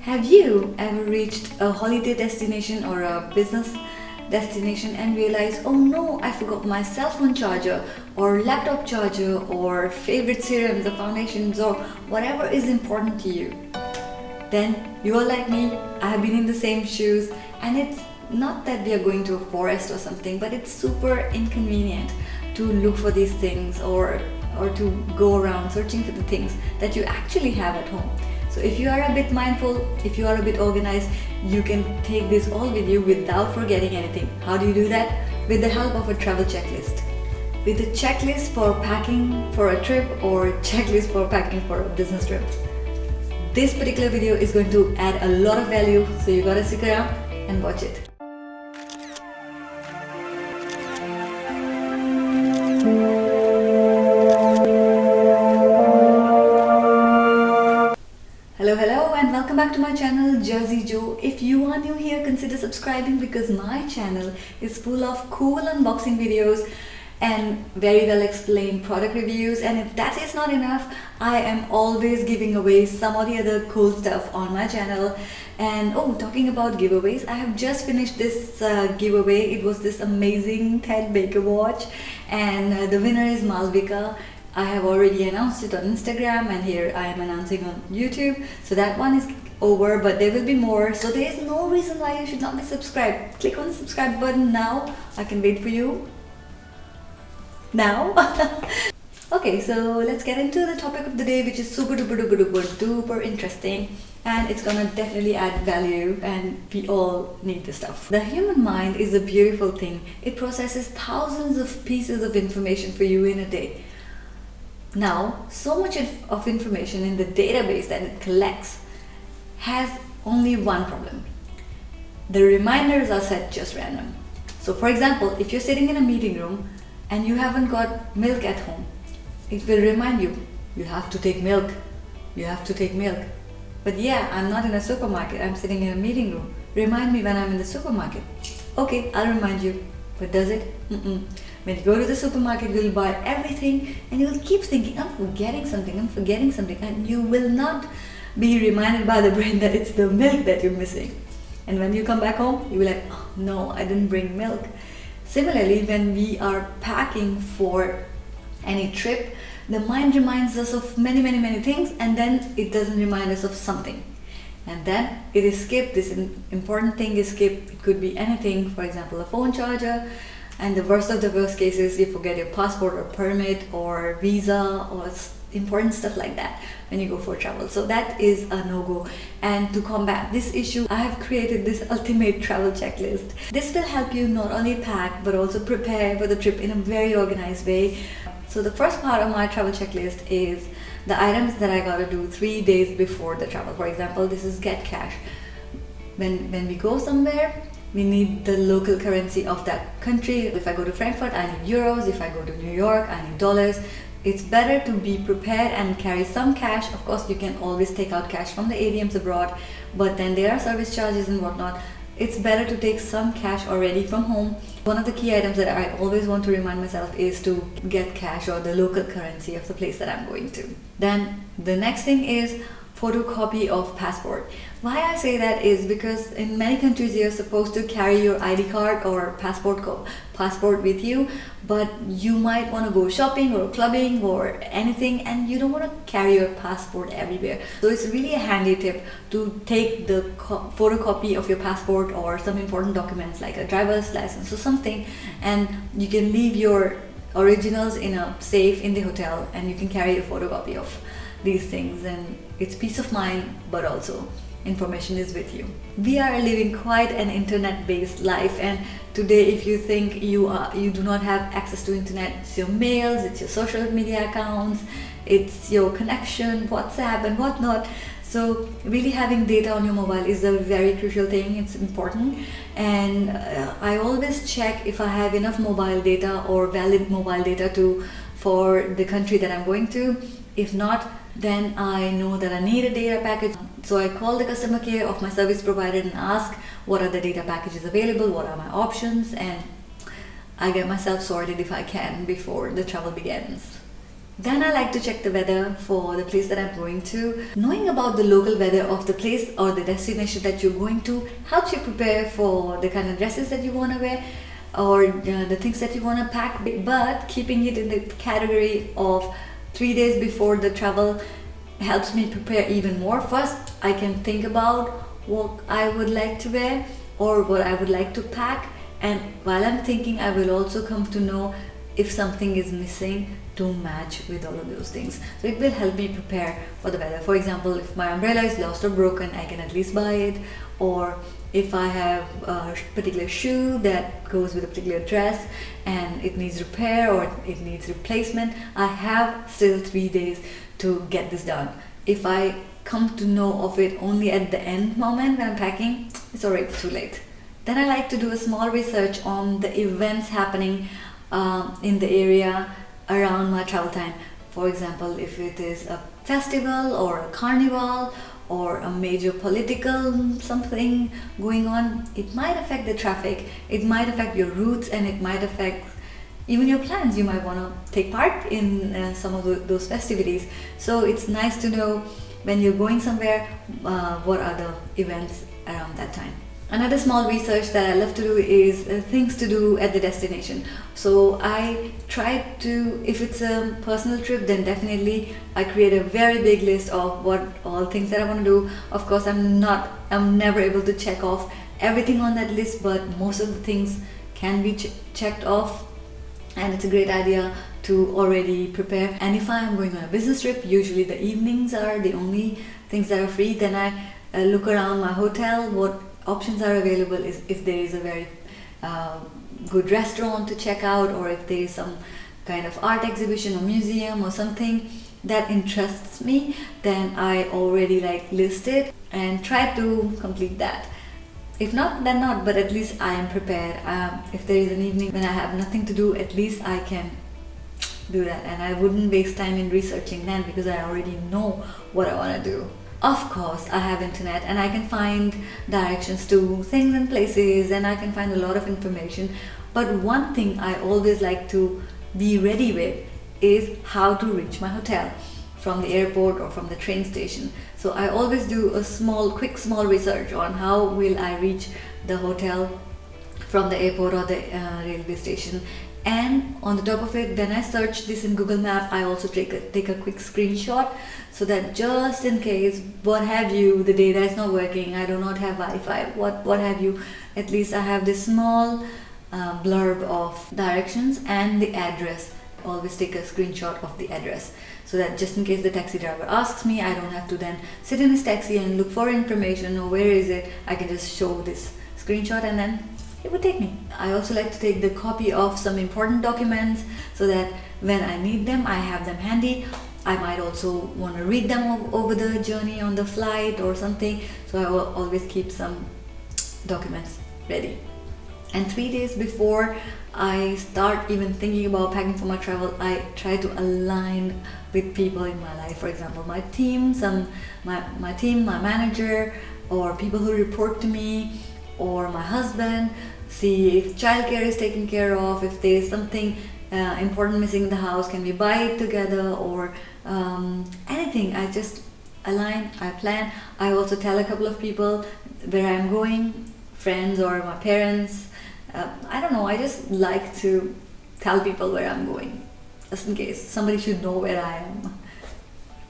Have you ever reached a holiday destination or a business destination and realized, oh no, I forgot my cell phone charger or laptop charger or favorite serums or foundations or whatever is important to you? Then you are like me, I have been in the same shoes, and it's not that we are going to a forest or something, but it's super inconvenient to look for these things or to go around searching for the things that you actually have at home. So if you are a bit mindful, if you are a bit organized, you can take this all with you without forgetting anything. How do you do that? With the help of a travel checklist. With a checklist for packing for a trip or checklist for packing for a business trip. This particular video is going to add a lot of value, so you gotta stick around and watch it. Hello and welcome back to my channel JazzyJo. If you are new here, consider subscribing because my channel is full of cool unboxing videos and very well explained product reviews, and if that is not enough, I am always giving away some or the other cool stuff on my channel. And oh, talking about giveaways, I have just finished this giveaway. It was this amazing Ted Baker watch, and the winner is Malvika. I have already announced it on Instagram, and here I am announcing on YouTube. So that one is over, but there will be more. So there is no reason why you should not be subscribed. Click on the subscribe button now. I can wait for you. Now. Okay, so let's get into the topic of the day, which is super duper interesting, and it's gonna definitely add value, and we all need this stuff. The human mind is a beautiful thing. It processes thousands of pieces of information for you in a day. Now, so much of information in the database that it collects has only one problem. The reminders are set just random. So for example, if you're sitting in a meeting room and you haven't got milk at home, it will remind you, you have to take milk, you have to take milk. But yeah, I'm not in a supermarket, I'm sitting in a meeting room. Remind me when I'm in the supermarket. Okay, I'll remind you. But does it? When you go to the supermarket, you'll buy everything and you will keep thinking, I'm forgetting something, and you will not be reminded by the brain that it's the milk that you're missing. And when you come back home, you'll be like, oh no, I didn't bring milk. Similarly, when we are packing for any trip, the mind reminds us of many things, and then it doesn't remind us of something. And then it is skipped. This important thing is skipped. It could be anything, for example, a phone charger. And the worst of the worst cases, you forget your passport or permit or visa or important stuff like that when you go for travel. So that is a no-go. And to combat this issue, I have created this ultimate travel checklist. This will help you not only pack but also prepare for the trip in a very organized way. So the first part of my travel checklist is the items that I gotta do 3 days before the travel. For example, this is get cash. When we go somewhere, we need the local currency of that country. If I go to Frankfurt, I need euros. If I go to New York, I need dollars. It's better to be prepared and carry some cash. Of course, you can always take out cash from the ATMs abroad, but then there are service charges and whatnot. It's better to take some cash already from home. One of the key items that I always want to remind myself is to get cash or the local currency of the place that I'm going to. Then the next thing is photocopy of passport. Why I say that is because in many countries you're supposed to carry your ID card or passport with you, but you might want to go shopping or clubbing or anything, and you don't want to carry your passport everywhere. So it's really a handy tip to take the photocopy of your passport or some important documents like a driver's license or something, and you can leave your originals in a safe in the hotel, and you can carry a photocopy of these things, and it's peace of mind, but also information is with you. We are living quite an internet-based life, and today if you think you do not have access to internet, it's your mails, it's your social media accounts, it's your connection, WhatsApp and whatnot. So really having data on your mobile is a very crucial thing. It's important, and I always check if I have enough mobile data or valid mobile data for the country that I'm going to. If not, then I know that I need a data package. So I call the customer care of my service provider and ask what are the data packages available, what are my options, and I get myself sorted if I can before the travel begins. Then I like to check the weather for the place that I'm going to. Knowing about the local weather of the place or the destination that you're going to helps you prepare for the kind of dresses that you want to wear or the things that you want to pack. But keeping it in the category of 3 days before the travel helps me prepare even more. First, I can think about what I would like to wear or what I would like to pack, and while I'm thinking, I will also come to know if something is missing to match with all of those things. So it will help me prepare for the weather. For example, if my umbrella is lost or broken, I can at least buy it. Or if I have a particular shoe that goes with a particular dress and it needs repair or it needs replacement, I have still 3 days to get this done. If I come to know of it only at the end moment when I'm packing, it's already too late. Then I like to do a small research on the events happening in the area around my travel time. For example, if it is a festival or a carnival or a major political something going on, it might affect the traffic, it might affect your routes, and it might affect even your plans. You might want to take part in some of those festivities. So it's nice to know when you're going somewhere what are the events around that time. Another small research that I love to do is things to do at the destination. So I try to, if it's a personal trip, then definitely I create a very big list of what all things that I want to do. Of course, I'm never able to check off everything on that list, but most of the things can be checked off, and it's a great idea to already prepare. And if I'm going on a business trip, usually the evenings are the only things that are free. Then I look around my hotel, what options are available, is if there is a very good restaurant to check out, or if there is some kind of art exhibition or museum or something that interests me, then I already list it and try to complete that. If not, then not, but at least I am prepared. If there is an evening when I have nothing to do, at least I can do that, and I wouldn't waste time in researching then because I already know what I want to do. Of course, I have internet and I can find directions to things and places, and I can find a lot of information. But one thing I always like to be ready with is how to reach my hotel from the airport or from the train station. So I always do a quick small research on how will I reach the hotel from the airport or the railway station. And on the top of it, when I search this in Google Map, I also take a quick screenshot, so that just in case, what have you, the data is not working, I do not have Wi-Fi, what have you, at least I have this small blurb of directions and the address. Always take a screenshot of the address, so that just in case the taxi driver asks me, I don't have to then sit in his taxi and look for information or where is it. I can just show this screenshot and then it would take me. I also like to take the copy of some important documents, so that when I need them, I have them handy. I might also want to read them over the journey on the flight or something, so I will always keep some documents ready. And 3 days before I start even thinking about packing for my travel, I try to align with people in my life. For example, my team, my team, my manager, or people who report to me, or my husband. See if childcare is taken care of, if there is something important missing in the house, can we buy it together, or anything. I just align, I plan. I also tell a couple of people where I'm going, friends or my parents. I don't know, I just like to tell people where I'm going, just in case somebody should know where I am.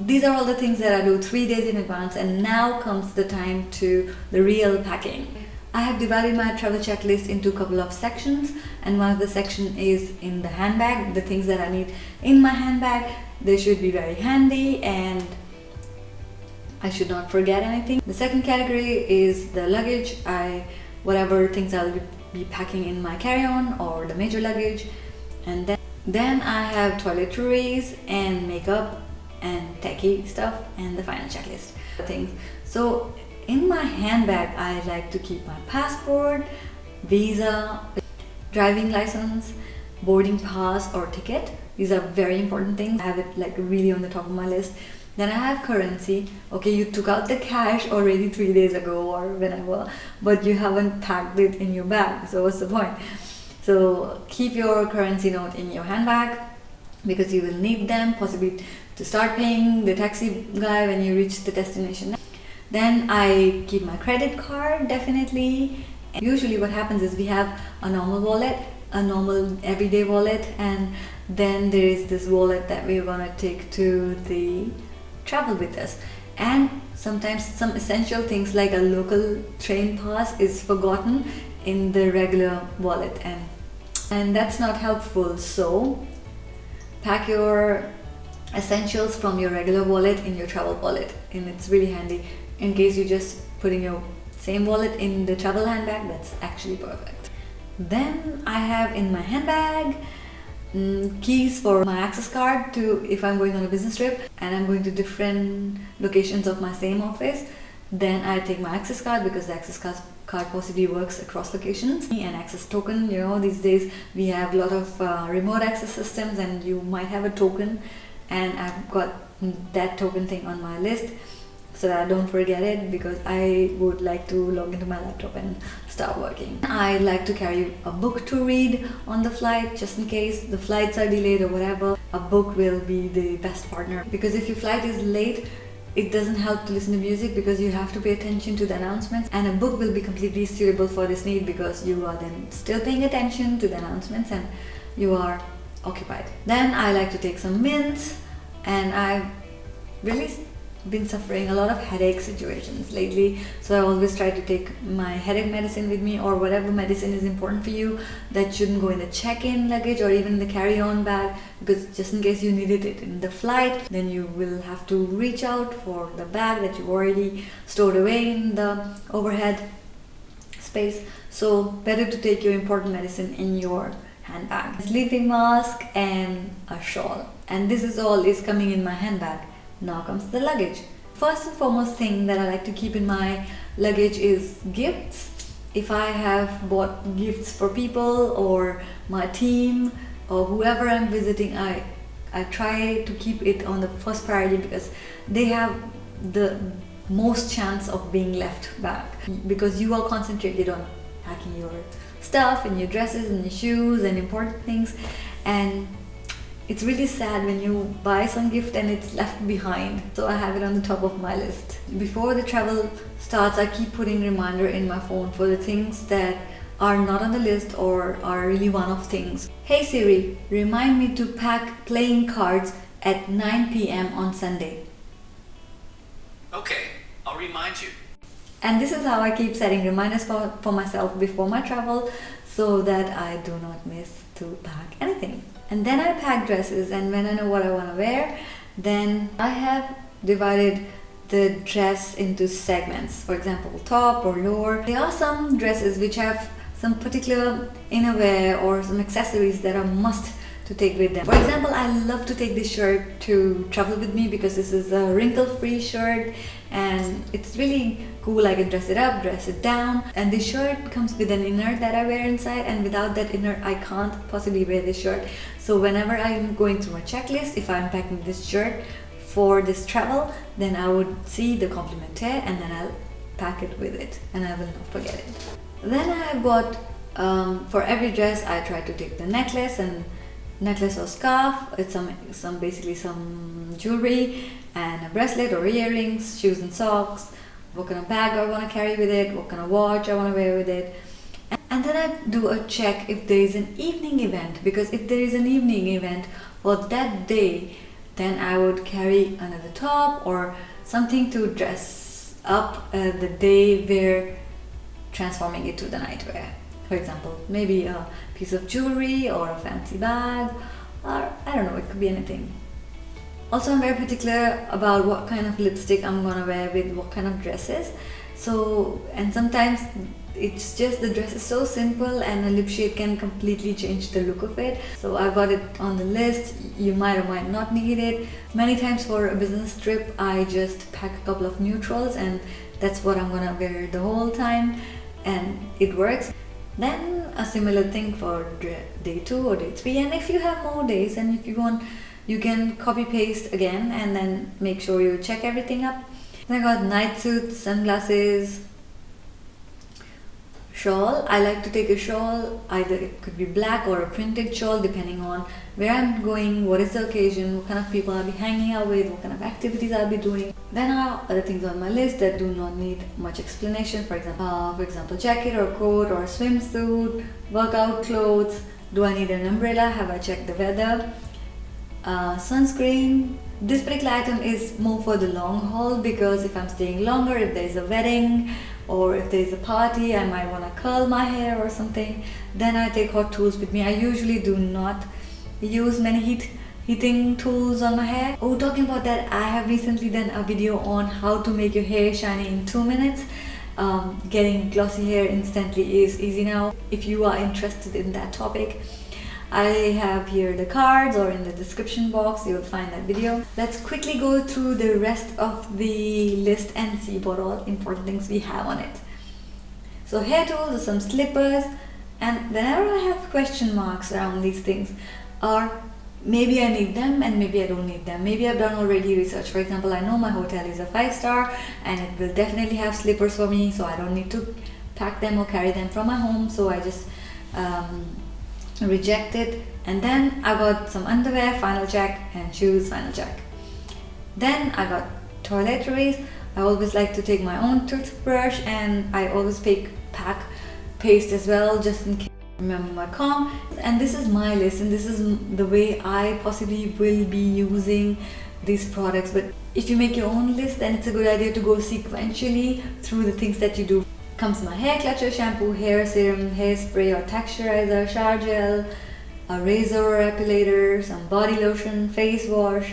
These are all the things that I do 3 days in advance, and now comes the time to the real packing. I have divided my travel checklist into a couple of sections, and one of the sections is in the handbag, the things that I need in my handbag. They should be very handy and I should not forget anything. The second category is the luggage. Whatever things I'll be packing in my carry-on or the major luggage. And then I have toiletries and makeup and techie stuff, and the final checklist things. So in my handbag, I like to keep my passport, visa, driving license, boarding pass or ticket. These are very important things. I have it really on the top of my list. Then I have currency. Okay, you took out the cash already 3 days ago or whenever, but you haven't packed it in your bag. So what's the point? So keep your currency note in your handbag. because you will need them possibly to start paying the taxi guy when you reach the destination. Then I keep my credit card, definitely. And usually what happens is we have a normal wallet, a normal everyday wallet, and then there is this wallet that we're gonna take to the travel with us. And sometimes some essential things like a local train pass is forgotten in the regular wallet, and that's not helpful. So pack your essentials from your regular wallet in your travel wallet, and it's really handy in case you just putting your same wallet in the travel handbag. That's actually perfect. Then I have in my handbag keys for my access card to if I'm going on a business trip and I'm going to different locations of my same office. Then I take my access card because the access card possibly works across locations. And access token, you know, these days we have a lot of remote access systems and you might have a token, and I've got that token thing on my list so that I don't forget it, because I would like to log into my laptop and start working. I like to carry a book to read on the flight, just in case the flights are delayed or whatever. A book will be the best partner, because if your flight is late, it doesn't help to listen to music because you have to pay attention to the announcements, and a book will be completely suitable for this need because you are then still paying attention to the announcements and you are occupied. Then I like to take some mints, and I've really been suffering a lot of headache situations lately, so I always try to take my headache medicine with me, or whatever medicine is important for you that shouldn't go in the check-in luggage or even the carry-on bag, because just in case you needed it in the flight, then you will have to reach out for the bag that you've already stored away in the overhead space. So better to take your important medicine in your handbag. A sleeping mask and a shawl, and this is all is coming in my handbag. Now comes the luggage. First and foremost thing that I like to keep in my luggage is gifts. If I have bought gifts for people or my team or whoever I'm visiting, I try to keep it on the first priority because they have the most chance of being left back, because you are concentrated on packing your stuff and your dresses and your shoes and important things, and it's really sad when you buy some gift and it's left behind. So I have it on the top of my list. Before the travel starts, I keep putting reminder in my phone for the things that are not on the list or are really one-off things. Hey Siri, remind me to pack playing cards at 9 p.m. on Sunday. Okay, I'll remind you. And this is how I keep setting reminders for myself before my travel, so that I do not miss to pack anything. And then I pack dresses, and when I know what I want to wear, then I have divided the dress into segments. For example, top or lower. There are some dresses which have some particular innerwear or some accessories that are must to take with them. For example, I love to take this shirt to travel with me because this is a wrinkle-free shirt and it's really cool. I can dress it up, dress it down, and this shirt comes with an inner that I wear inside, and without that inner I can't possibly wear this shirt. So whenever I'm going through my checklist, if I'm packing this shirt for this travel, then I would see the complementaire and then I'll pack it with it and I will not forget it. Then I bought for every dress I try to take the necklace or scarf. It's basically some jewelry and a bracelet or earrings, shoes and socks, what kind of bag I want to carry with it, what kind of watch I want to wear with it. And then I do a check if there is an evening event, because if there is an evening event for that day, then I would carry another top or something to dress up the day wear, transforming it to the nightwear. For example, maybe a piece of jewelry or a fancy bag, or I don't know, it could be anything. Also, I'm very particular about what kind of lipstick I'm gonna wear with what kind of dresses. So, and sometimes it's just the dress is so simple and a lip shade can completely change the look of it. So I've got it on the list. You might or might not need it. Many times for a business trip, I just pack a couple of neutrals and that's what I'm gonna wear the whole time, and it works. Then a similar thing for day 2 or day 3, and if you have more days and if you want, you can copy paste again and then make sure you check everything up. Then I got night suits, sunglasses, shawl. I like to take a shawl, either it could be black or a printed shawl depending on where I'm going, what is the occasion, what kind of people I'll be hanging out with, what kind of activities I'll be doing. Then I have other things on my list that do not need much explanation. For example, jacket or coat or swimsuit, workout clothes. Do I need an umbrella? Have I checked the weather? Sunscreen. This particular item is more for the long haul, because if I'm staying longer, if there is a wedding or if there is a party, I might want to curl my hair or something, then I take hot tools with me. I usually do not use many heating tools on my hair. Oh, talking about that, I have recently done a video on how to make your hair shiny in 2 minutes. Getting glossy hair instantly is easy now. If you are interested in that topic, I have here the cards, or in the description box you'll find that video. Let's quickly go through the rest of the list and see what all important things we have on it. So hair tools, some slippers, and whenever I have question marks around these things, or maybe I need them and maybe I don't need them. Maybe I've done already research. For example, I know my hotel is a 5-star and it will definitely have slippers for me, so I don't need to pack them or carry them from my home, so I just reject it. And then I got some underwear, final check, and shoes, final check. Then I got toiletries. I always like to take my own toothbrush, and I always pack paste as well, just in case I remember my comb. And this is my list, and this is the way I possibly will be using these products. But if you make your own list, then it's a good idea to go sequentially through the things that you do. Comes my hair clutcher, shampoo, hair serum, hairspray or texturizer, shower gel, a razor or epilator, some body lotion, face wash,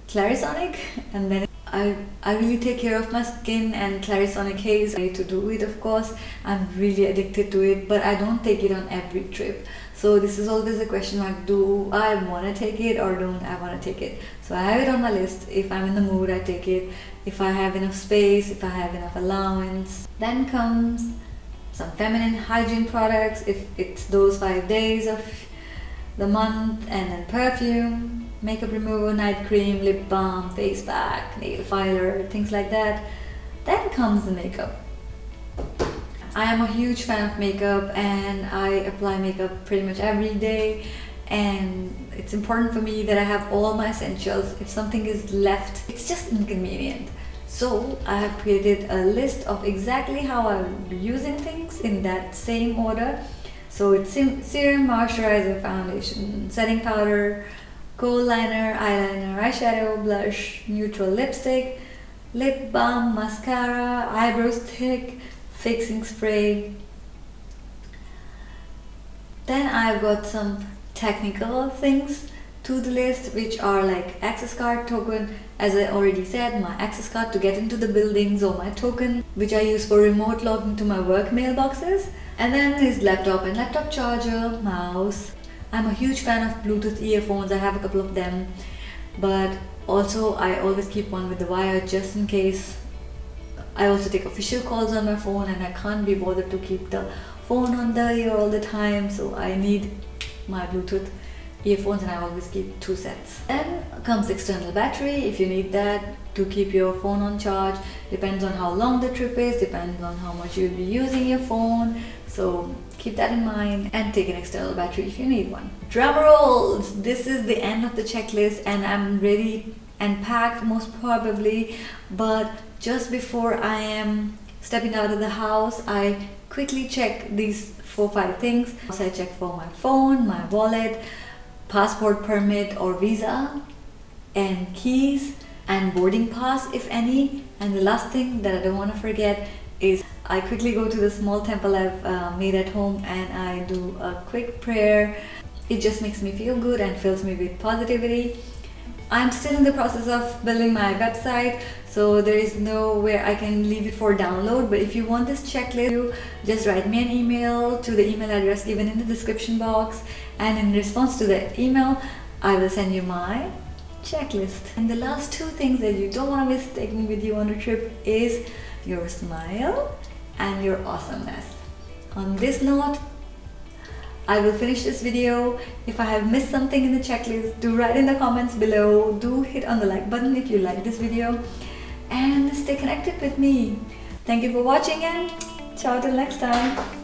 Clarisonic, and then I really take care of my skin, and Clarisonic is a way to do it. Of course, I'm really addicted to it, but I don't take it on every trip. So this is always a question mark: do I want to take it or don't I want to take it? So I have it on my list. If I'm in the mood, I take it. If I have enough space, if I have enough allowance. Then comes some feminine hygiene products, if it's those 5 days of the month, and then perfume, makeup remover, night cream, lip balm, face pack, nail filer, things like that. Then comes the makeup. I am a huge fan of makeup, and I apply makeup pretty much every day, and it's important for me that I have all my essentials. If something is left, it's just inconvenient. So I have created a list of exactly how I will be using things in that same order. So it's serum, moisturizer, foundation, setting powder, kohl liner, eyeliner, eyeshadow, blush, neutral lipstick, lip balm, mascara, eyebrow stick, fixing spray. Then I've got some technical things to the list, which are like access card, token, as I already said, my access card to get into the buildings, or my token which I use for remote logging to my work mailboxes. And then is laptop and laptop charger, mouse. I'm a huge fan of Bluetooth earphones. I have a couple of them, but also I always keep one with the wire just in case. I also take official calls on my phone, and I can't be bothered to keep the phone on the ear all the time, so I need my Bluetooth earphones, and I always keep 2 sets. Then comes external battery, if you need that to keep your phone on charge. Depends on how long the trip is, depends on how much you'll be using your phone, so keep that in mind, and take an external battery if you need one. Drum rolls! This is the end of the checklist, and I'm ready and packed most probably, but just before I am stepping out of the house, I quickly check these 4-5 things. So I check for my phone, my wallet, passport, permit or visa, and keys, and boarding pass if any. And the last thing that I don't want to forget is I quickly go to the small temple I've made at home, and I do a quick prayer. It just makes me feel good and fills me with positivity. I'm still in the process of building my website, so there is nowhere I can leave it for download, but if you want this checklist, just write me an email to the email address given in the description box, and in response to that email I will send you my checklist. And the last 2 things that you don't want to miss taking with you on a trip is your smile and your awesomeness. On this note, I will finish this video. If I have missed something in the checklist, do write in the comments below. Do hit on the like button if you like this video, and stay connected with me. Thank you for watching, and ciao till next time.